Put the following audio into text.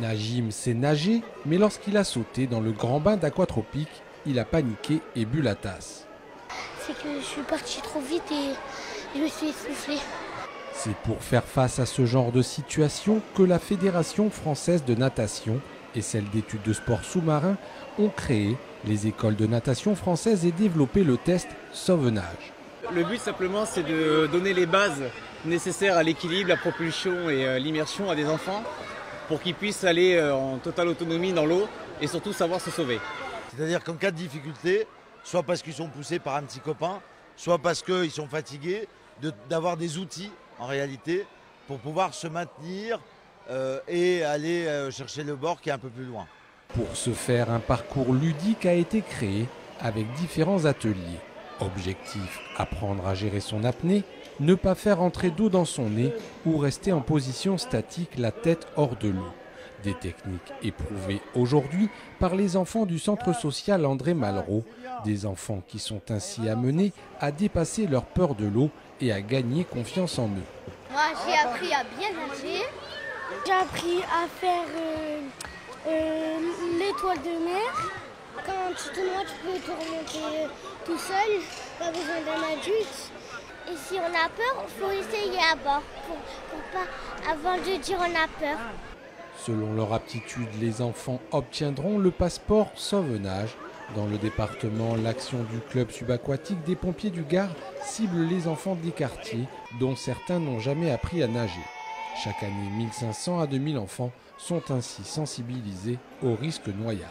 Najim sait nager, mais lorsqu'il a sauté dans le grand bain d'aquatropique, il a paniqué et bu la tasse. C'est que je suis parti trop vite et je me suis essoufflé. C'est pour faire face à ce genre de situation que la Fédération française de natation et celle d'études de sport sous-marin ont créé les écoles de natation françaises et développé le test Sauvenage. Le but simplement c'est de donner les bases nécessaires à l'équilibre, la propulsion et l'immersion à des enfants pour qu'ils puissent aller en totale autonomie dans l'eau et surtout savoir se sauver. C'est-à-dire qu'en cas de difficulté, soit parce qu'ils sont poussés par un petit copain, soit parce qu'ils sont fatigués, d'avoir des outils en réalité pour pouvoir se maintenir et aller chercher le bord qui est un peu plus loin. Pour ce faire, un parcours ludique a été créé avec différents ateliers. Objectif, apprendre à gérer son apnée, ne pas faire entrer d'eau dans son nez ou rester en position statique, la tête hors de l'eau. Des techniques éprouvées aujourd'hui par les enfants du centre social André Malraux, des enfants qui sont ainsi amenés à dépasser leur peur de l'eau et à gagner confiance en eux. Moi, j'ai appris à bien nager. J'ai appris à faire l'étoile de mer. Quand tu te noies, tu peux te remonter tout seul, pas besoin d'un adulte. Et si on a peur, il faut essayer à bord, pour pas, avant de dire on a peur. Selon leur aptitude, les enfants obtiendront le passeport Sauvenage. Dans le département, l'action du club subaquatique des pompiers du Gard cible les enfants des quartiers, dont certains n'ont jamais appris à nager. Chaque année, 1500 à 2000 enfants sont ainsi sensibilisés au risque noyade.